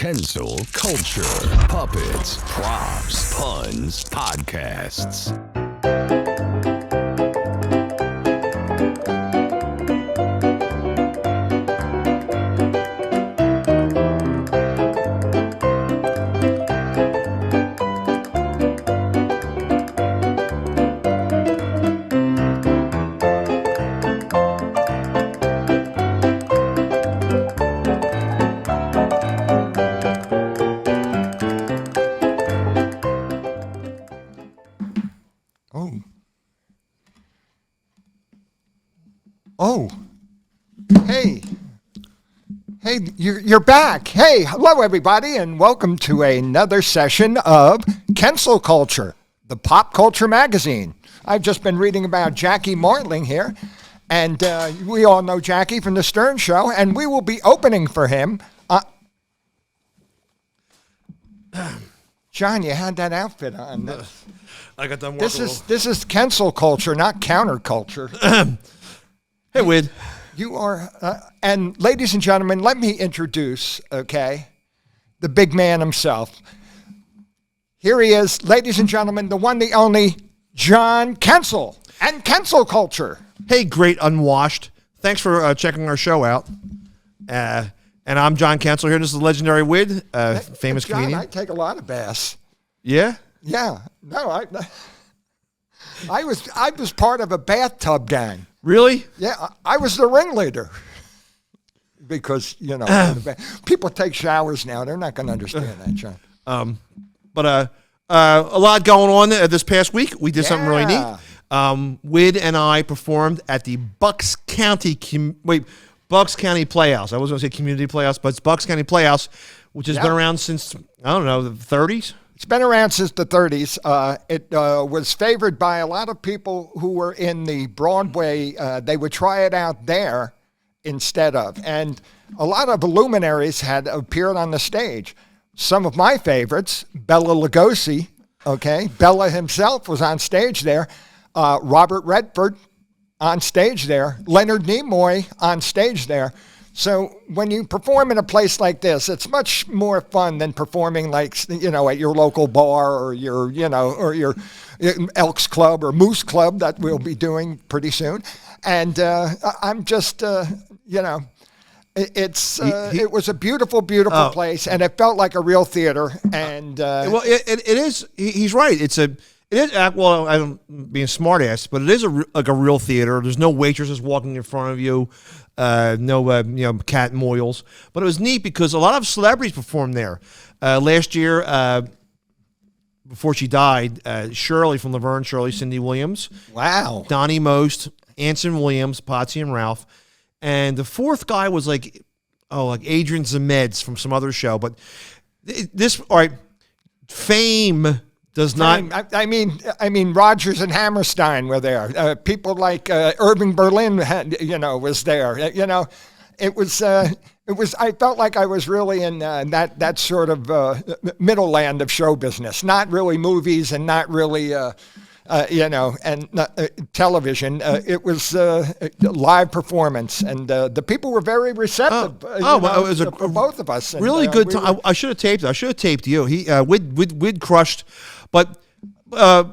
Kensil Culture, Puppets, Props, Puns, Podcasts. Oh, hey, you're back. Hey, hello everybody, and welcome to another session of Kensil Culture, the pop culture magazine. I've just been reading about Jackie Martling here, and we all know Jackie from the Stern Show, and we will be opening for him. John, you had that outfit on. I got done. This is Kensil Culture, not counterculture. Hey, Wid. You are, and ladies and gentlemen, let me introduce, the big man himself. Here he is, ladies and gentlemen, the one, the only, John Kensil, and Kensil Culture. Hey, great unwashed. Thanks for checking our show out. And I'm John Kensil here. This is the legendary Wid, famous John, comedian. I take a lot of baths. Yeah? Yeah. No, I was part of a bathtub gang. Really? Yeah, I was the ringleader. Because, people take showers now. They're not going to understand that, John. But a lot going on this past week. We did something really neat. Wid and I performed at the Bucks County Playhouse. I was going to say Community Playhouse, but it's Bucks County Playhouse, which has been around since, I don't know, the 30s? It's been around since the 30s. It was favored by a lot of people who were in the Broadway. They would try it out there instead of. And a lot of luminaries had appeared on the stage. Some of my favorites, Bela Lugosi, Bela himself was on stage there. Robert Redford on stage there. Leonard Nimoy on stage there. So when you perform in a place like this, it's much more fun than performing at your local bar or your Elks Club or Moose Club that we'll be doing pretty soon. And I'm just, it was a beautiful, beautiful place, and it felt like a real theater. And it is. He's right. It is. Well, I'm being smart ass, but it is like a real theater. There's no waitresses walking in front of you. No cat moils, but it was neat because a lot of celebrities performed there. Last year, before she died, Shirley from Laverne Shirley, Cindy Williams, wow, Donnie Most, Anson Williams, Potsy and Ralph, and the fourth guy was like Adrian Zemeds from some other show. But fame does not. I mean, Rodgers and Hammerstein were there. People like Irving Berlin was there. It was. I felt like I was really in that sort of middle land of show business. Not really movies and not really, television. It was live performance, and the people were very receptive. It was for both of us. Really good time. I should have taped. I should have taped you. Wid crushed. But there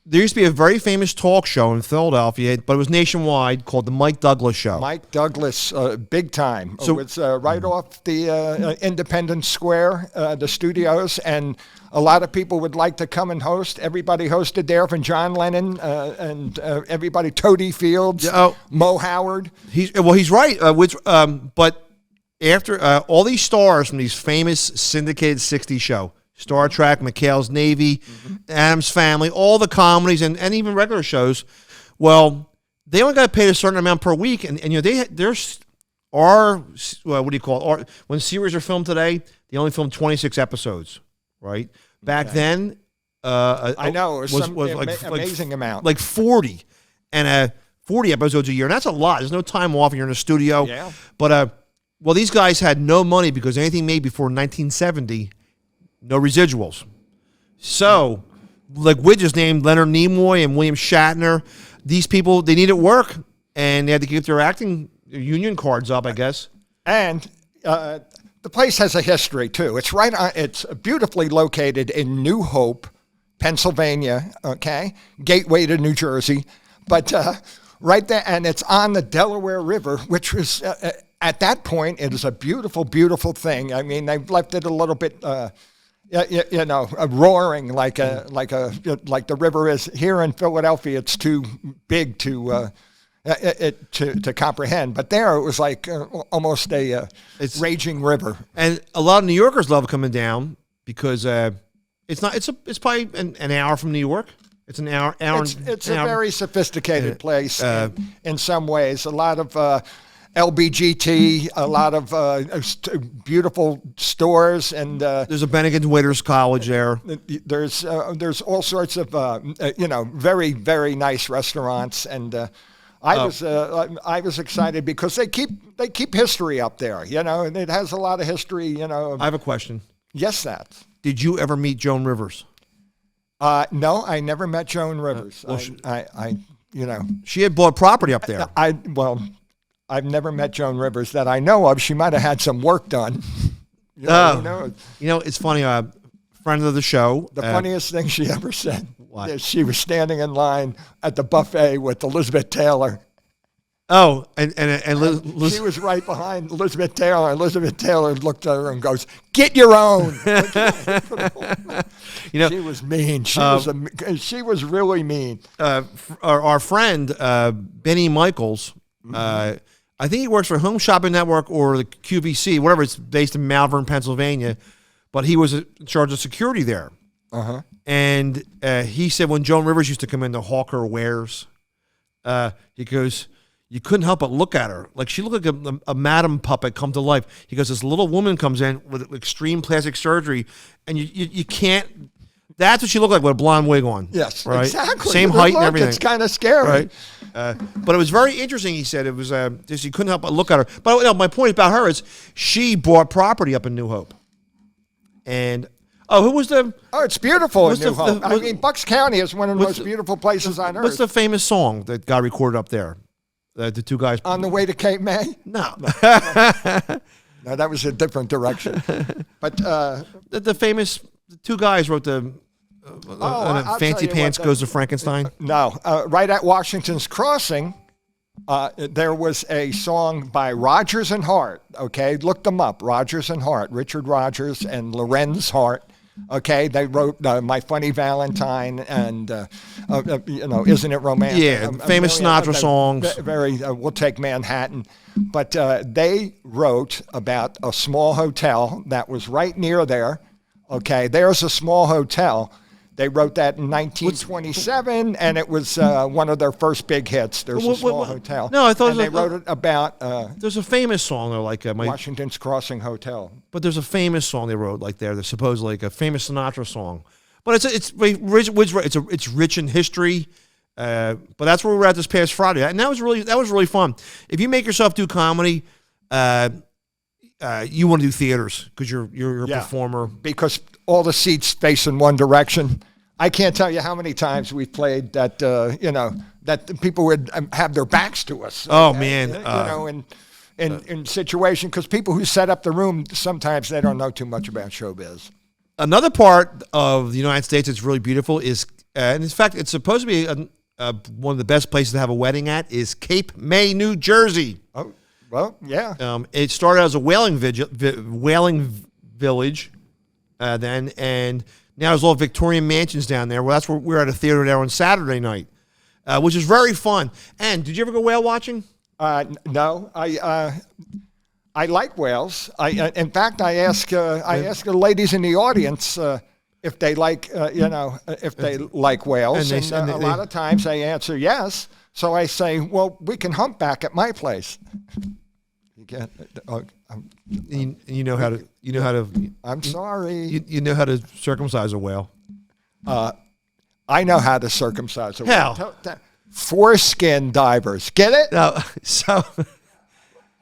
used to be a very famous talk show in Philadelphia, but it was nationwide, called the Mike Douglas Show. Mike Douglas, big time. So it's right off the Independence Square, the studios, and a lot of people would like to come and host. Everybody hosted there, from John Lennon and everybody, Toady Fields, Mo Howard. He's right. But after all these stars from these famous syndicated 60s show, Star Trek, McHale's Navy, Addams Family, all the comedies and even regular shows. Well, they only got paid a certain amount per week, and there's when series are filmed today, they only film 26 episodes, right? Back then, I know it was like amazing amount, like 40, and 40 episodes a year, and that's a lot. There's no time off when you're in a studio. Yeah. But these guys had no money because anything made before 1970. No residuals. So, we just named Leonard Nimoy and William Shatner. These people, they needed work, and they had to keep their acting union cards up, I guess. And the place has a history too. It's beautifully located in New Hope, Pennsylvania. Okay, gateway to New Jersey, but right there, and it's on the Delaware River, which was at that point it is a beautiful, beautiful thing. I mean, they've left it a little bit. Roaring like the river is here in Philadelphia. It's too big to comprehend. But there it was like almost a raging river. And a lot of New Yorkers love coming down because it's probably an hour from New York. It's an hour. It's a very sophisticated place in some ways. A lot of LBGT, a lot of beautiful stores, and there's a Bennigan Waiters College there. There's all sorts of very, very nice restaurants, and I was excited because they keep history up there, and it has a lot of history, I have a question. Yes, that. Did you ever meet Joan Rivers? No, I never met Joan Rivers. She had bought property up there. I've never met Joan Rivers that I know of. She might have had some work done. Who knows? It's funny. Friend of the show. The funniest thing she ever said is she was standing in line at the buffet with Elizabeth Taylor. Oh, and she was right behind Elizabeth Taylor. Elizabeth Taylor looked at her and goes, "Get your own." She was mean. She was really mean. Our friend Benny Michaels. I think he works for Home Shopping Network or the QVC, whatever. It's based in Malvern, Pennsylvania, but he was in charge of security there. And he said when Joan Rivers used to come in to hawk her wares, he goes, you couldn't help but look at her. Like she looked like a madam puppet come to life. He goes, this little woman comes in with extreme plastic surgery, and you can't. That's what she looked like with a blonde wig on. Yes, right? Exactly. Same height and everything. It's kind of scary. Right. But it was very interesting. He said it was just you couldn't help but look at her. But no, my point about her is she bought property up in New Hope. And who was the? Oh, it's beautiful in New Hope. I mean, Bucks County is one of the most beautiful places on earth. What's the famous song that got recorded up there? The two guys on the way to Cape May. No. No, that was a different direction. But the famous two guys wrote the. Fancy Pants Goes to Frankenstein? No. Right at Washington's Crossing, there was a song by Rodgers and Hart. Okay, look them up. Rodgers and Hart, Richard Rodgers and Lorenz Hart. Okay, they wrote "My Funny Valentine" and "Isn't It Romantic?" Yeah, famous Sinatra songs. We'll take Manhattan, but they wrote about a small hotel that was right near there. Okay, there's a small hotel. They wrote that in 1927, and it was one of their first big hits. There's a small hotel. No, I thought they wrote it about. There's a famous song, though, like Washington's Crossing Hotel. But there's a famous song they wrote, like there. There's supposedly like a famous Sinatra song. But it's rich in history. But that's where we were at this past Friday, and that was really fun. If you make yourself do comedy, you want to do theaters because you're a performer. Because all the seats face in one direction. I can't tell you how many times we've played that. That people would have their backs to us. Oh man! In situation because people who set up the room sometimes they don't know too much about showbiz. Another part of the United States that's really beautiful is, and in fact, it's supposed to be one of the best places to have a wedding at is Cape May, New Jersey. Oh, well, yeah. It started as a whaling village then, and now there's all Victorian mansions down there. Well, that's where we're at a theater there on Saturday night, which is very fun. And did you ever go whale watching? No, I like whales. In fact, I ask the ladies in the audience if they like whales, and a lot of times they answer yes. So I say, well, we can humpback at my place. You know how to. I'm sorry. You know how to circumcise a whale. I know how to circumcise a whale. How? Foreskin divers, get it? No, so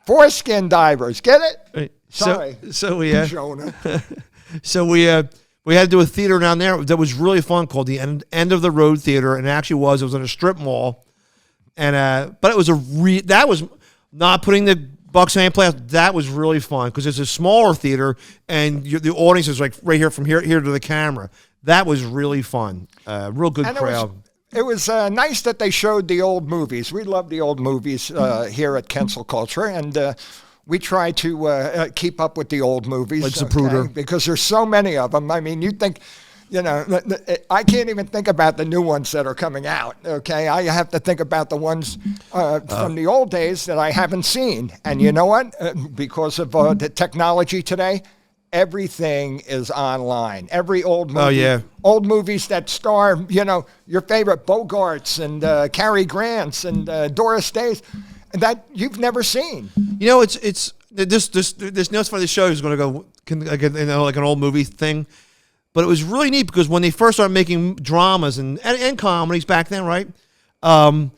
foreskin divers, get it? Sorry. So we Jonah. So we had to do a theater down there that was really fun called the End of the Road Theater, and it was in a strip mall, and but it was that was not putting the Bucksham Playhouse, that was really fun because it's a smaller theater and the audience is like right here from here to the camera. That was really fun. Real good crowd. It was nice that they showed the old movies. We love the old movies here at Kensil Culture, and we try to keep up with the old movies. Like Zapruder. Because there's so many of them. I mean, you think, I can't even think about the new ones that are coming out, okay? I have to think about the ones from the old days that I haven't seen. And you know what? Because of the technology today, everything is online. Every old movie. Oh, yeah. Old movies that star, your favorite Bogarts and Cary Grants and Doris Day's that you've never seen. It's this notes for the show is going to go like an old movie thing. But it was really neat because when they first started making dramas and comedies back then, right? The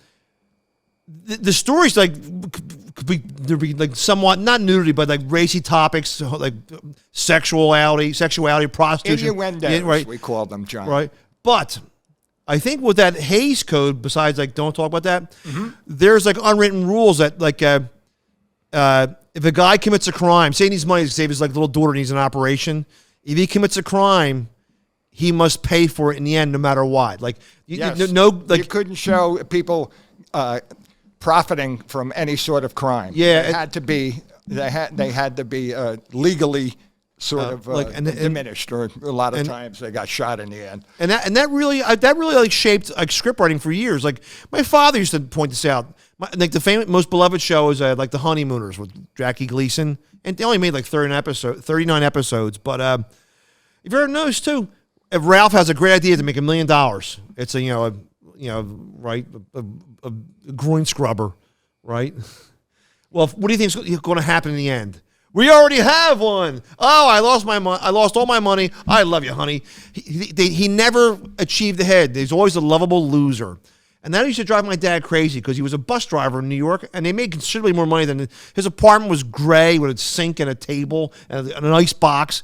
stories could be like somewhat not nudity, but like racy topics, like sexuality, prostitution, innuendos, right? We call them, John. Right. But I think with that Hays Code, besides like don't talk about that, there's like unwritten rules that like if a guy commits a crime, say he needs money to save his like little daughter needs an operation. If he commits a crime, he must pay for it in the end, no matter what. Like, you couldn't show people profiting from any sort of crime. Yeah, they had to be legally sort of diminished, or a lot of times they got shot in the end. And that really like shaped like script writing for years. Like my father used to point this out. Like the famous, most beloved show is like The Honeymooners with Jackie Gleason, and they only made like 39 episodes. But if you ever noticed too, if Ralph has a great idea to make $1 million, it's a groin scrubber, right? Well, what do you think is going to happen in the end? We already have one. Oh, I lost all my money. I love you, honey. He never achieved the head. He's always a lovable loser. And that used to drive my dad crazy because he was a bus driver in New York, and they made considerably more money than his apartment was gray with a sink and a table and an ice box.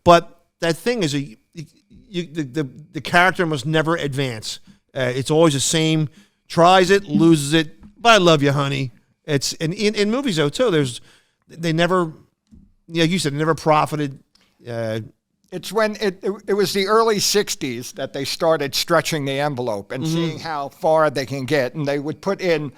But that thing is the character must never advance. It's always the same. Tries it, loses it. But I love you, honey. It's in movies though too. They never, like you said, never profited. It's when it was the early 60s that they started stretching the envelope and seeing how far they can get. And they would put in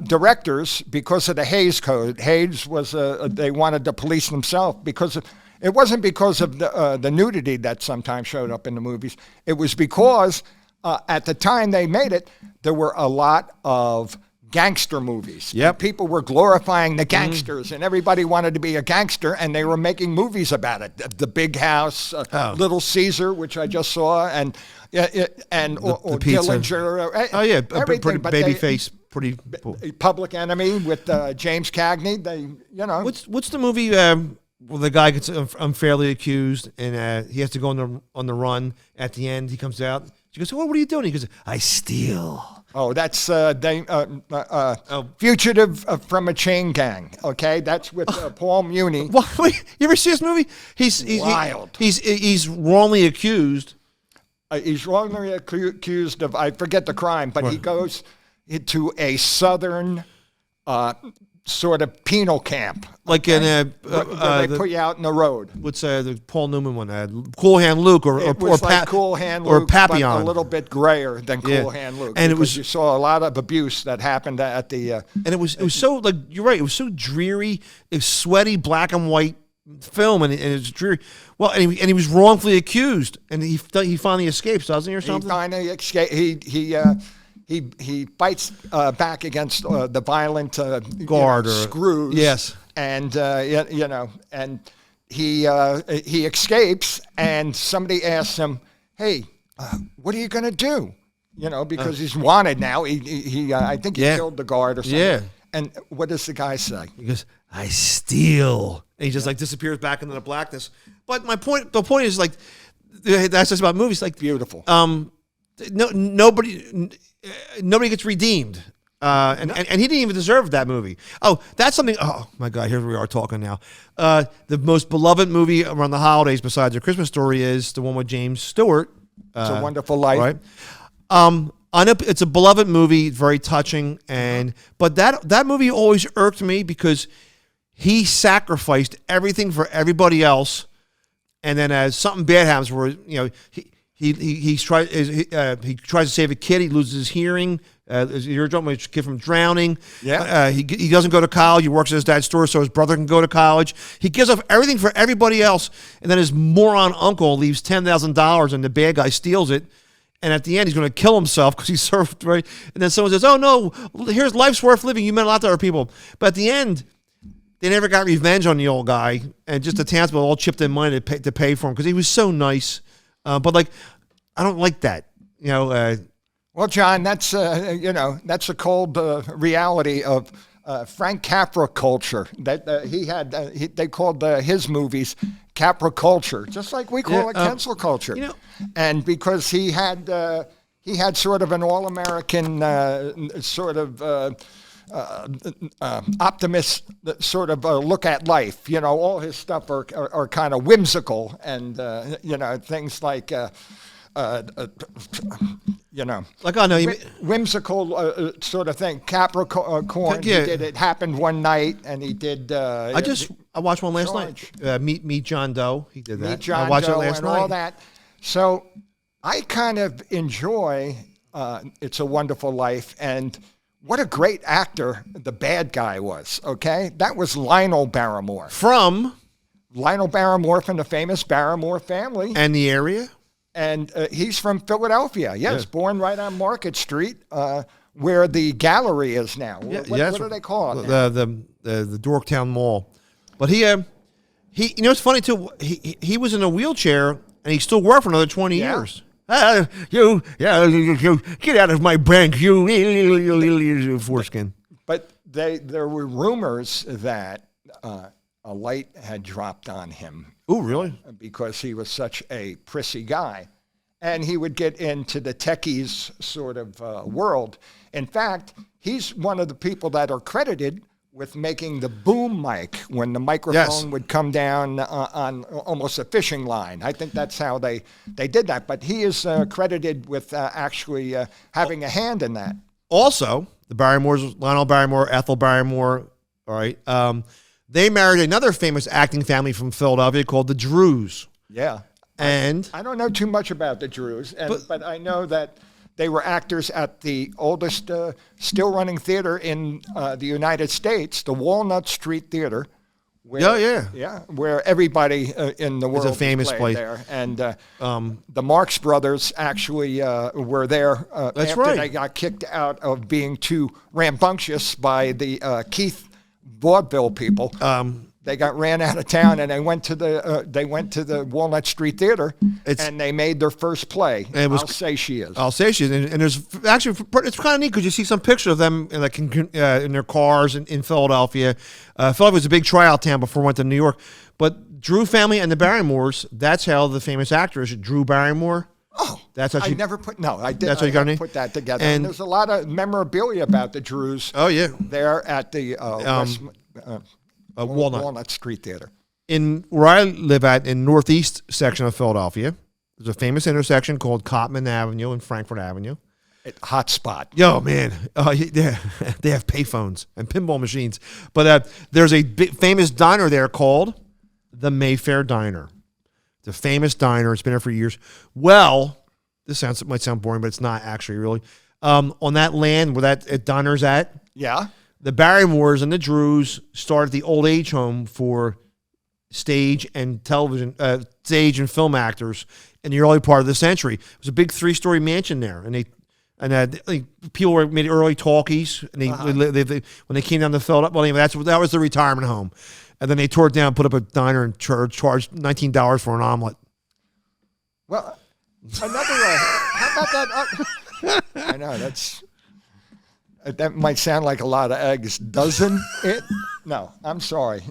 directors because of the Hays Code. Hays was, they wanted to police themselves because it wasn't because of the nudity that sometimes showed up in the movies. It was because at the time they made it, there were a lot of gangster movies. Yep. People were glorifying the gangsters, and everybody wanted to be a gangster, and they were making movies about it. The Big House, Little Caesar, which I just saw, and or pizza. Dillinger. Oh yeah, pretty baby face, pretty Public Enemy with James Cagney. What's the movie where the guy gets unfairly accused and he has to go on the run? At the end, he comes out. She goes, "What are you doing?" He goes, "I steal." Oh, that's Fugitive from a Chain Gang. Okay, that's with Paul Muni. Wait, you ever see this movie? He's wild. He's wrongly accused. He's wrongly accused of, I forget the crime, but he goes into a southern sort of penal camp. Like okay? in where they put you out in the road. What's the Paul Newman one? Cool Hand Luke or Cool Hand Luke, or Papillon. But a little bit grayer than Cool Hand Luke. And you saw a lot of abuse that happened at the. And it was so, like, you're right. It was so dreary. It was sweaty black and white film, and it was dreary. Well, and he was wrongfully accused, and he finally escapes, doesn't he, or something? He finally escaped. He fights back against the violent guard or screws. Yes, and and he escapes, and somebody asks him, "Hey, what are you going to do?" Because he's wanted now. I think he killed the guard or something. Yeah. And what does the guy say? He goes, "I steal," and he just like disappears back into the blackness. But the point is, like, that's just about movies. Like, beautiful. Nobody gets redeemed. And he didn't even deserve that movie. Oh, that's something. Oh my God, here we are talking now. The most beloved movie around the holidays, besides A Christmas Story, is the one with James Stewart. It's a Wonderful Life. Right. I know it's a beloved movie, very touching, but that movie always irked me because he sacrificed everything for everybody else, and then as something bad happens, where he tries to save a kid, he loses his hearing. You're talking about a kid from drowning. Yeah. He doesn't go to college. He works at his dad's store so his brother can go to college. He gives up everything for everybody else, and then his moron uncle leaves $10,000, and the bad guy steals it. And at the end, he's going to kill himself because he served, right? And then someone says, "Oh no, here's life's worth living. You meant a lot to other people." But at the end, they never got revenge on the old guy, and just the townspeople all chipped in money to pay for him because he was so nice. But like, I don't like that, Well, John, that's that's a cold reality of Frank Capra culture. That he had, they called his movies Capra culture, just like we call it Kensil culture. And because he had sort of an all-American sort of optimist sort of look at life. All his stuff are kind of whimsical, and things like. Like, I know you whimsical sort of thing. Capricorn. Yeah. He did It Happened One Night, and he did. I watched one last George. night. Meet John Doe. He did that. Meet John I watched Doe it last and night. all that. So I kind of enjoy It's a Wonderful Life, and what a great actor the bad guy was. Okay, that was Lionel Barrymore From the famous Barrymore family. and the area. And he's from Philadelphia. Yes, born right on Market Street, where the gallery is now. What do they call it? The Dorktown Mall. But he it's funny too. He was in a wheelchair and he still worked for another 20 years. You get out of my bank, you foreskin. But there were rumors that a light had dropped on him. Oh, really? Because he was such a prissy guy. And he would get into the techies sort of world. In fact, he's one of the people that are credited with making the boom mic when the microphone would come down on almost a fishing line. I think that's how they did that. But he is credited with actually having a hand in that. Also, the Barrymores, Lionel Barrymore, Ethel Barrymore, all right, they married another famous acting family from Philadelphia called the Drews. Yeah. And I don't know too much about the Drews, but I know that they were actors at the oldest still running theater in the United States, the Walnut Street Theater. Where, where everybody in the world a famous played place there. And the Marx Brothers actually were there after they got kicked out of being too rambunctious by the Keith vaudeville people. They got ran out of town, and they went to the Walnut Street Theater, and they made their first play. I'll Say She Is. I'll Say She Is, and there's actually it's kind of neat because you see some pictures of them in their cars in Philadelphia. Philadelphia was a big tryout town before we went to New York, but Drew family and the Barrymores. That's how the famous actor is Drew Barrymore. Oh, that's how I never put. No, I did. That's how you got her name? Put that together. And there's a lot of memorabilia about the Drews. Oh yeah, there at the Walnut Street Theater. In where I live in northeast section of Philadelphia, there's a famous intersection called Cotman Avenue and Frankfurt Avenue. Hot spot. Yo, man. They have payphones and pinball machines. But there's a famous diner there called the Mayfair Diner. It's a famous diner. It's been there for years. Well, might sound boring, but it's not actually really. On that land where that diner's at, the Barrymores and the Drews started the old age home for stage and television, stage and film actors in the early part of the century. It was a big 3-story mansion there, and people made early talkies, and when they came down to Philadelphia, well, anyway, that was the retirement home, and then they tore it down, put up a diner, and charged $19 for an omelet. Well, another how about that? I know that might sound like a lot of eggs, doesn't it? No, I'm sorry.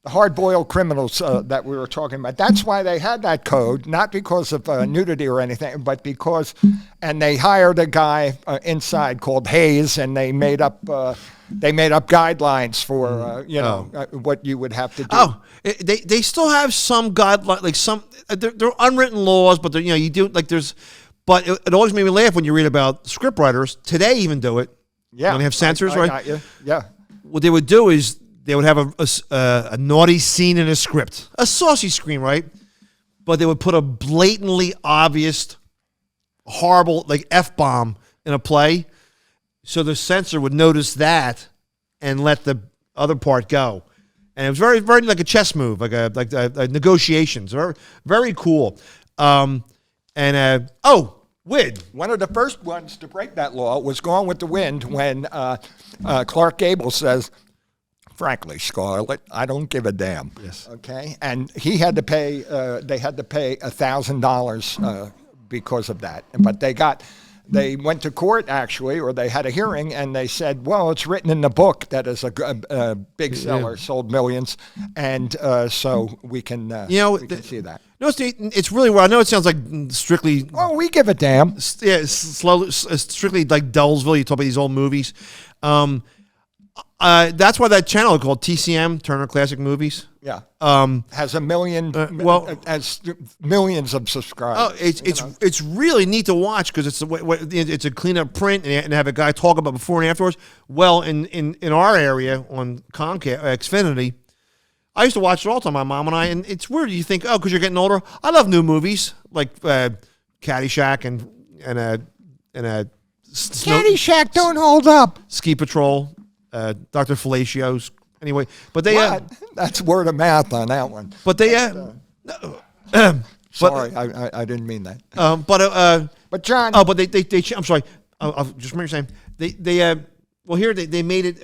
The hard-boiled criminals that we were talking about. That's why they had that code, not because of nudity or anything, but because, and they hired a guy inside called Hayes, and they made up guidelines for what you would have to do. Oh, they still have some guidelines, like some they're unwritten laws, but you do like there's. But it always made me laugh when you read about scriptwriters today even do it. Yeah, when they have censors, I right? Got you. Yeah. What they would do is they would have a naughty scene in a script, a saucy screen, right? But they would put a blatantly obvious, horrible, like F-bomb in a play, so the censor would notice that and let the other part go. And it was very, very like a chess move, like a negotiations. Very, very cool. Wid. One of the first ones to break that law was Gone with the Wind when Clark Gable says, "Frankly, Scarlett, I don't give a damn." Yes. Okay, and he had to pay. They had to pay $1,000 because of that. But they went to court actually, or they had a hearing, and they said, "Well, it's written in the book that is a big seller, sold millions, and so we can see that." No, it's really well. I know it sounds like strictly. Oh, we give a damn. Yeah, strictly like Dullsville. You talk about these old movies. That's why that channel is called TCM, Turner Classic Movies. Yeah. Has has millions of subscribers. Oh, it's really neat to watch because it's a clean up print and have a guy talk about before and afterwards. Well, in our area on Comcast, Xfinity, I used to watch it all the time, my mom and I, and it's weird. You think, because you're getting older. I love new movies like Caddyshack and Caddyshack don't hold up. Ski Patrol, Dr. Fellacio's. Anyway, but they that's word of mouth on that one. But they sorry, I didn't mean that. But John. Oh, but they I'm sorry. I'll just remember saying they made it.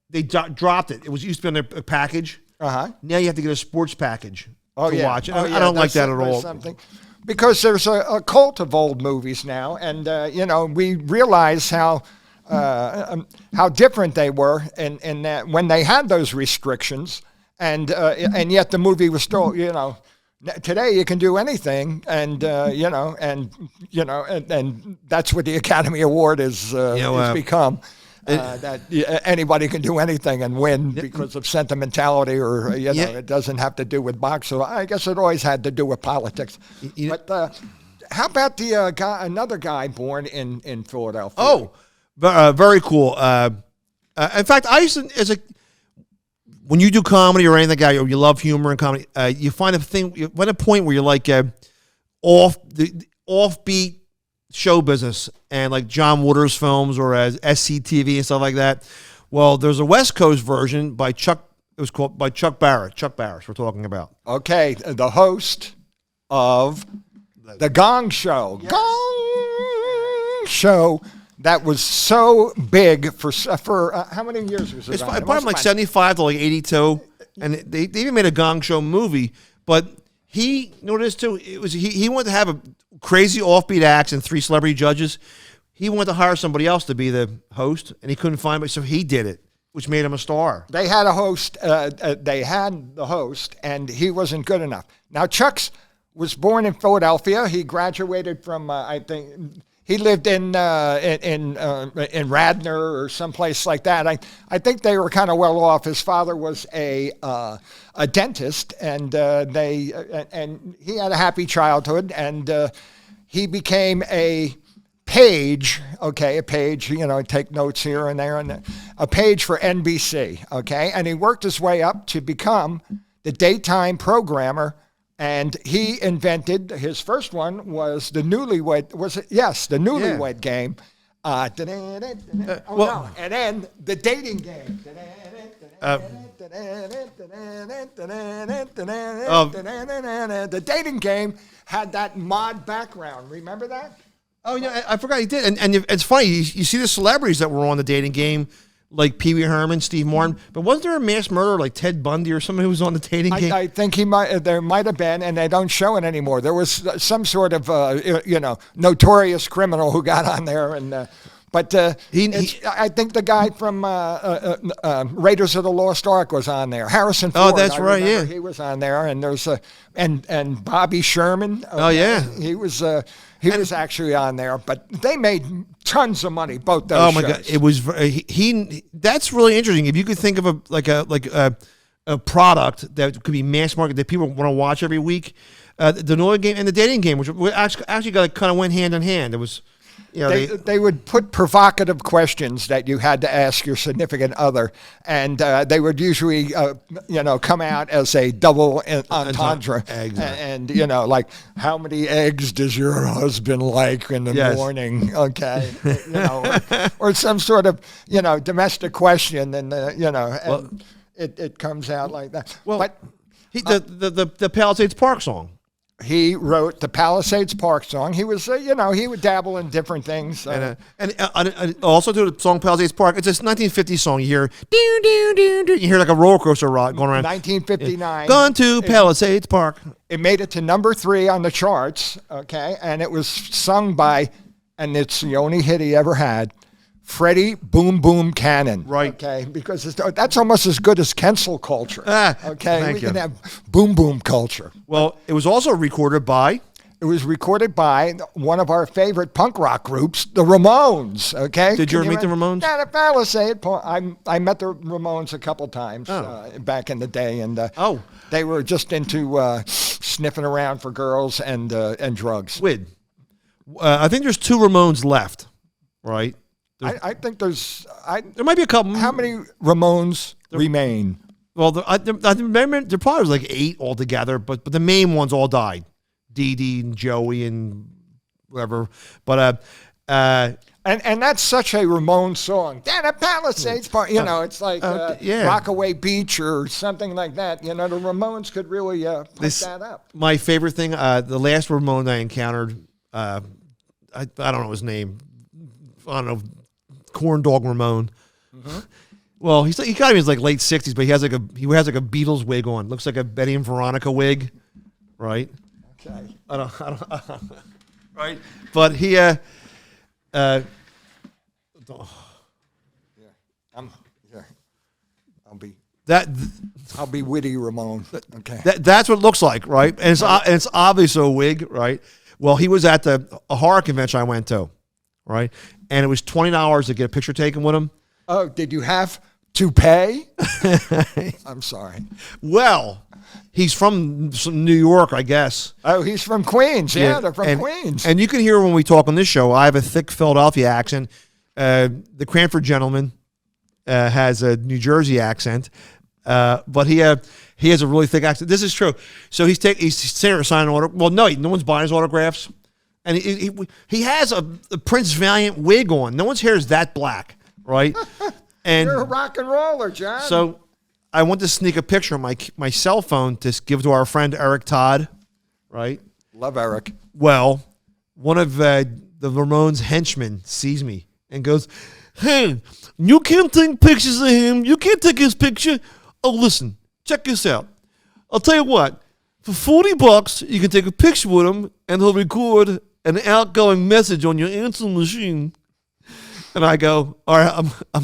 They dropped it. It used to be on their package. Now you have to get a sports package to watch it. I don't like that at all. Because there's a cult of old movies now, and we realize how different they were, and that when they had those restrictions, and yet the movie was still, today you can do anything, and that's what the Academy Award is become. That anybody can do anything and win because of sentimentality, or it doesn't have to do with box. So I guess it always had to do with politics. But how about the another guy born in Philadelphia? Oh, very cool. In fact, I used to, when you do comedy or anything, or you love humor and comedy, you find a point where you're like offbeat show business, and like John Waters films or as SCTV and stuff like that. Well, there's a West Coast version by Chuck. It was called by Chuck Barrett. Chuck Barrett, we're talking about. Okay, the host of the Gong Show. Yes. Gong Show. That was so big for how many years was it? It's probably like 75 to like 82, and they even made a Gong Show movie. But he noticed too. It was he wanted to have a crazy offbeat acts and 3 celebrity judges. He wanted to hire somebody else to be the host, and he couldn't find it, so he did it, which made him a star. They had a host. They had the host, and he wasn't good enough. Now, Chuck's was born in Philadelphia. He graduated from, I think, he lived in Radnor or someplace like that. I think they were kind of well off. His father was a dentist, and and he had a happy childhood, and he became a page, take notes here and there, and a page for NBC, and he worked his way up to become the daytime programmer, and he invented, his first one was the Newlywed, was it? Yes, the Newlywed Game. And then the dating game. The dating game had that mod background. Remember that? Oh, yeah, I forgot he did. And it's funny, you see the celebrities that were on the dating game, like Pee Wee Herman, Steve Martin. But wasn't there a mass murderer like Ted Bundy or somebody who was on the dating game? I think there might have been, and they don't show it anymore. There was some sort of, notorious criminal who got on there. But I think the guy from Raiders of the Lost Ark was on there. Harrison Ford. Oh, that's right, yeah. He was on there, and there's and Bobby Sherman. He was actually on there, but they made tons of money, both those shows. Oh my God, it was that's really interesting. If you could think of a product that could be mass market that people want to watch every week, the Newlywed Game and the dating game, which actually kind of went hand in hand. It was. They would put provocative questions that you had to ask your significant other, and they would usually, come out as a double entendre. Exactly. And like, how many eggs does your husband like in the morning? Okay, or some sort of domestic question, and it comes out like that. Well, but the Palisades Park song. He wrote the Palisades Park song. He was, he would dabble in different things. And also do the song Palisades Park. It's this 1950s song. You hear, doo, doo, doo, doo. You hear like a roller coaster ride going around. 1959. Gone to Palisades Park. It made it to number 3 on the charts, okay? And it was sung by, and it's the only hit he ever had, Freddie Boom Boom Cannon. Right. Okay, because that's almost as good as Kensil culture. Okay, we can have boom boom culture. Well, it was also recorded by? It was recorded by one of our favorite punk rock groups, the Ramones. Okay. Did you ever meet the Ramones? Yeah, the Palisade. I met the Ramones a couple times back in the day, and they were just into sniffing around for girls and drugs. I think there's 2 Ramones left, right? I think there might be a couple. How many Ramones remain? Well, I remember there probably was like 8 altogether, but the main ones all died. Dee Dee and Joey and whatever. But and that's such a Ramones song. Down at Palisades Park, it's like Rockaway Beach or something like that. The Ramones could really pump that up. My favorite thing, the last Ramone I encountered, I don't know his name. I don't know. Corn Dog Ramone. Mm-hmm. Well, he got to be in his like late 60s, but he has like a Beatles wig on. Looks like a Betty and Veronica wig, right? Okay. I don't right? But he I'll be witty Ramone. Okay. That's what it looks like, right? And it's obviously a wig, right? Well, he was at a horror convention I went to, right? And it was $20 to get a picture taken with him. Oh, did you have to pay? I'm sorry. Well, he's from New York, I guess. Oh, he's from Queens. Yeah, they're from Queens. And you can hear when we talk on this show, I have a thick Philadelphia accent. The Cranford gentleman has a New Jersey accent, but he has a really thick accent. This is true. So he's signing autographs. Well, no one's buying his autographs. And he has a Prince Valiant wig on. No one's hair is that black, right? And you're a rock and roller, John. So I want to sneak a picture on my cell phone to give to our friend Eric Todd, right? Love Eric. Well, one of the Ramones henchmen sees me and goes, "Hey, you can't take pictures of him. You can't take his picture. Oh, listen, check this out. I'll tell you what. For $40, you can take a picture with him, and he'll record an outgoing message on your answering machine." And I go, "All right, I'm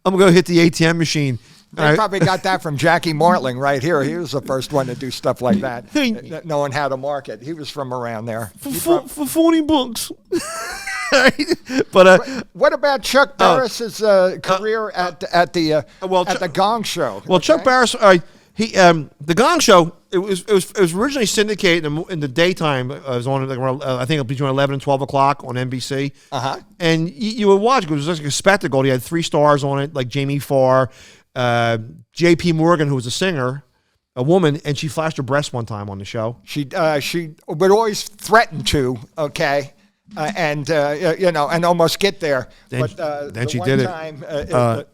gonna go hit the ATM machine." They probably got that from Jackie Martling right here. He was the first one to do stuff like that, knowing how to market. He was from around there. For $40. But what about Chuck Barris's career at the Gong Show? Well, Chuck Barris, the Gong Show. It was originally syndicated in the daytime. It was on I think between 11 and 12 o'clock on NBC. And you would watch it. It was like a spectacle. He had 3 stars on it, like Jamie Farr, J.P. Morgan, who was a singer, a woman, and she flashed her breast one time on the show. She would always threaten to, okay. And almost get there. Then she one did time,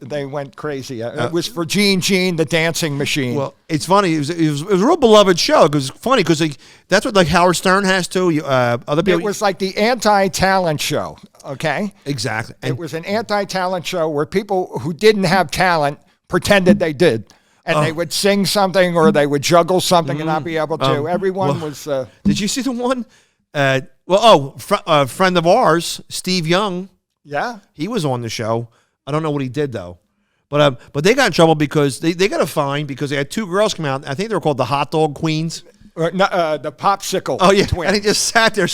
they went crazy. It was for Gene, the dancing machine. Well, it's funny. It was a real beloved show. It was funny because that's what like Howard Stern has too. Other people. It was like the anti-talent show. Okay. Exactly. It was an anti-talent show where people who didn't have talent pretended they did. And they would sing something or they would juggle something and not be able to. Everyone was... Did you see the one? A friend of ours, Steve Young. Yeah. He was on the show. I don't know what he did, though. But they got in trouble because they got a fine because they had 2 girls come out. I think they were called the Hot Dog Queens. The Popsicle twins. Twins. And he just sat there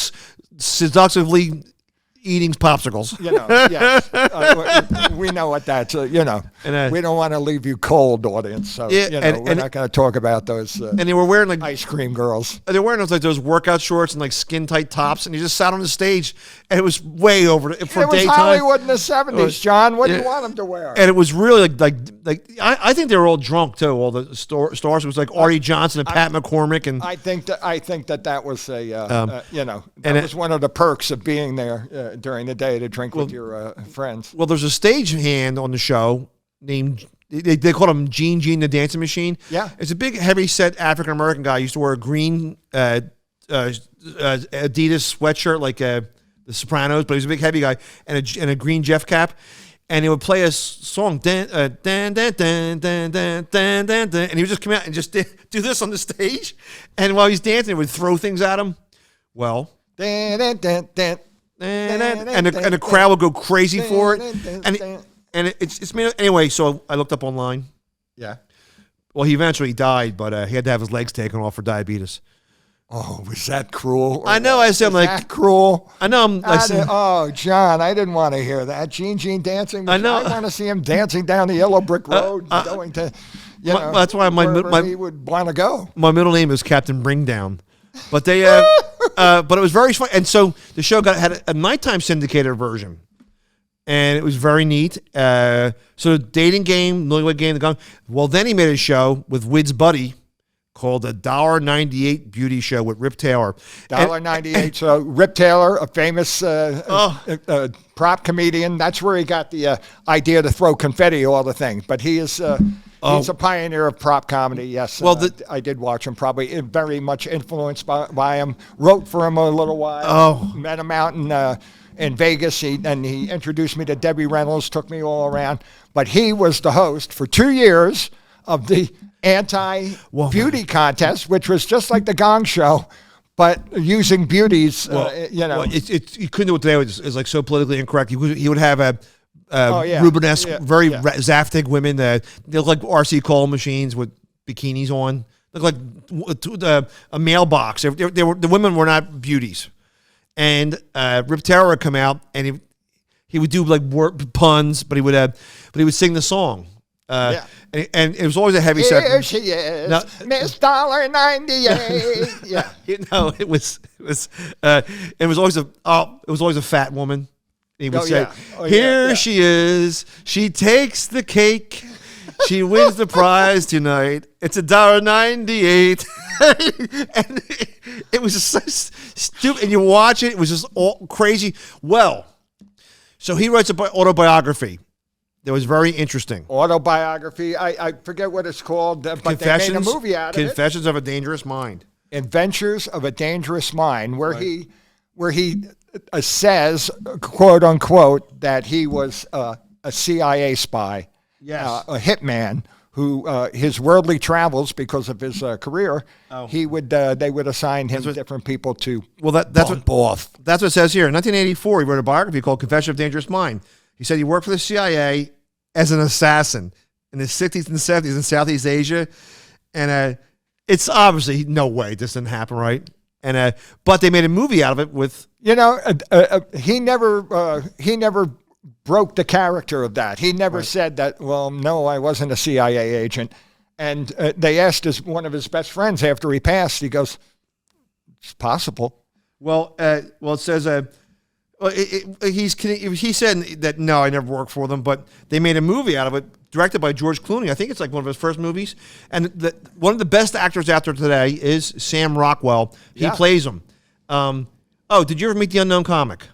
seductively eating popsicles. Yes, we know what that's. And, we don't want to leave you cold, audience. So we're not going to talk about those. And they were wearing like ice cream girls. They were wearing those workout shorts and like skin tight tops, and he just sat on the stage, and it was way over for it was daytime. Hollywood in the '70s, John. What do you want them to wear? And it was really like I think they were all drunk too. All the stars. It was like Artie Johnson and Pat McCormick, and I think that was that was one of the perks of being there during the day to drink with your friends. Well, there's a stage hand on the show named, they called him Gene the Dancing Machine. Yeah. It's a big, heavy-set African-American guy. He used to wear a green Adidas sweatshirt like The Sopranos, but he was a big, heavy guy, and a green Jeff cap. And he would play a song, dan, dan, dan, dan, dan, dan, dan, dan, dan, and he would just come out and just do this on the stage. And while he's dancing, he would throw things at him. Well... And the crowd would go crazy for it, and it's made anyway. So I looked up online. Yeah. Well, he eventually died, but he had to have his legs taken off for diabetes. Oh, was that cruel? I know. I said, I'm like, that cruel. I know. Oh, John, I didn't want to hear that. Gene dancing. I know. I want to see him dancing down the yellow brick road, going to, that's why wherever he would want to go. My middle name is Captain Bringdown. But they, but it was very fun, and so the show had a nighttime syndicated version, and it was very neat. So the dating game, newlywed game, the gong. Well, then he made a show with Wid's buddy called the $1.98 Beauty Show with Rip Taylor. $1.98. So Rip Taylor, a famous prop comedian. That's where he got the idea to throw confetti all the things. But he is. He's a pioneer of prop comedy, yes. Well, I did watch him, probably very much influenced by him. Wrote for him a little while. Met him out in Vegas, and he introduced me to Debbie Reynolds, took me all around. But he was the host for 2 years of the anti-beauty contest, which was just like the Gong Show, but using beauties, Well, you couldn't do it today. It's like so politically incorrect. He would have a... Rubenesque, very Zaftig women. They look like RC Cole machines with bikinis on. Look like a mailbox. The women were not beauties. And Rip Taylor would come out, and he would do like word puns, but he would sing the song. And it was always a heavy set. Here she is, Miss $1.98. Yeah, it was always a fat woman. He would say, "Here she is. She takes the cake. She wins the prize tonight. It's $1.98." And it was just so stupid. And you watch it; it was just all crazy. Well, so he writes an autobiography that was very interesting. Autobiography. I forget what it's called, but they made a movie out of it. Confessions of a Dangerous Mind. Adventures of a Dangerous Mind, where he says, quote unquote, that he was a CIA spy, a hitman who his worldly travels because of his career. They would assign him different people to. Well, that's what it says here. In 1984, he wrote a biography called Confession of a Dangerous Mind. He said he worked for the CIA as an assassin in the 60s and 70s in Southeast Asia, and it's obviously no way this didn't happen, right? And but they made a movie out of it with he never broke the character of that. He never said that. Well, no, I wasn't a CIA agent. And they asked one of his best friends after he passed. He goes, "It's possible." Well, it says he said that no, I never worked for them, but they made a movie out of it. Directed by George Clooney. I think it's like one of his first movies. And one of the best actors out there today is Sam Rockwell. He plays him. Did you ever meet the Unknown Comic?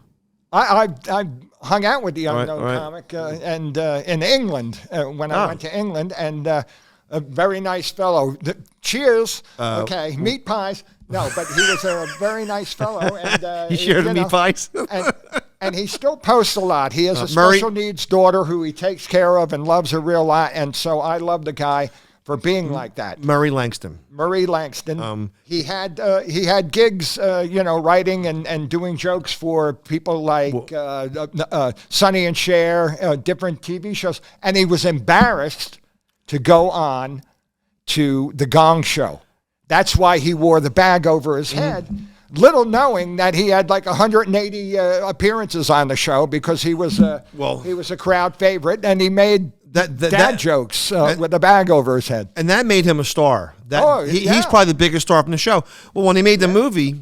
I hung out with the Unknown Comic and in England when I went to England. And a very nice fellow. Cheers. Okay, meat pies. No, but he was a very nice fellow. And he shared meat pies. And he still posts a lot. He has a special needs daughter who he takes care of and loves a real lot. And so I love the guy for being like that. Murray Langston. He had gigs, writing and doing jokes for people like Sonny and Cher, different TV shows. And he was embarrassed to go on to the Gong Show. That's why he wore the bag over his head. little knowing that he had like 180 appearances on the show because he was he was a crowd favorite, and he made dad jokes with a bag over his head. And that made him a star. He's probably the biggest star from the show. Well, when they made the movie,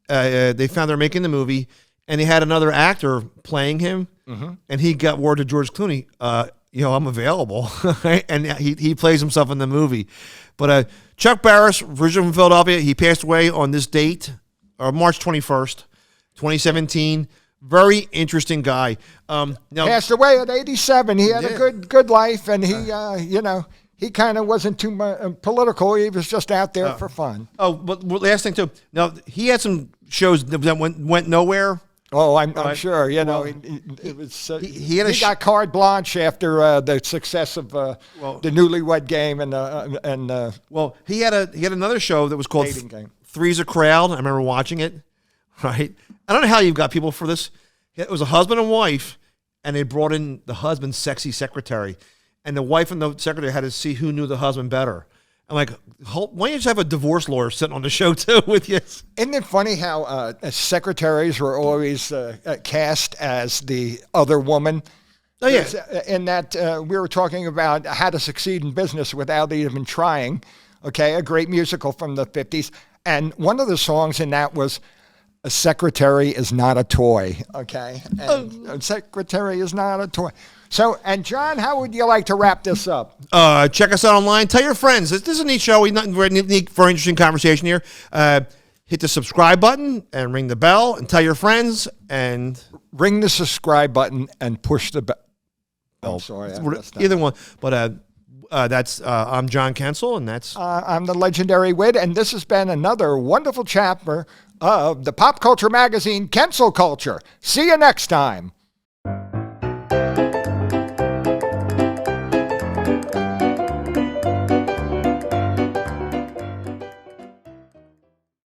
they found they were making the movie, and they had another actor playing him, and he got word to George Clooney, I'm available, and he plays himself in the movie. But Chuck Barris, originally from Philadelphia, he passed away on this date, March 21st, 2017. Very interesting guy. Now, passed away at 87. He had a good life, and he, he kind of wasn't too political. He was just out there for fun. Oh, but last thing too. Now he had some shows that went nowhere. Oh, I'm sure. It was. He got carte blanche after the success of the Newlywed Game and. Well, he had another show that was called Three's a Crowd. I remember watching it. Right. I don't know how you've got people for this. It was a husband and wife, and they brought in the husband's sexy secretary, and the wife and the secretary had to see who knew the husband better. I'm like, why don't you just have a divorce lawyer sitting on the show too with you? Isn't it funny how secretaries were always cast as the other woman? Oh, yeah. In that we were talking about how to succeed in business without even trying. Okay, a great musical from the 50s. And one of the songs in that was, "A secretary is not a toy." Okay, and a secretary is not a toy. So, and John, how would you like to wrap this up? Check us out online. Tell your friends. This is a neat show. We're neat for interesting conversation here. Hit the subscribe button and ring the bell and tell your friends and ring the subscribe button and push the bell. Oh, sorry, either one. But I'm John Kensil, and that's I'm the legendary Wid, and this has been another wonderful chapter of the pop culture magazine Kensil Culture. See you next time.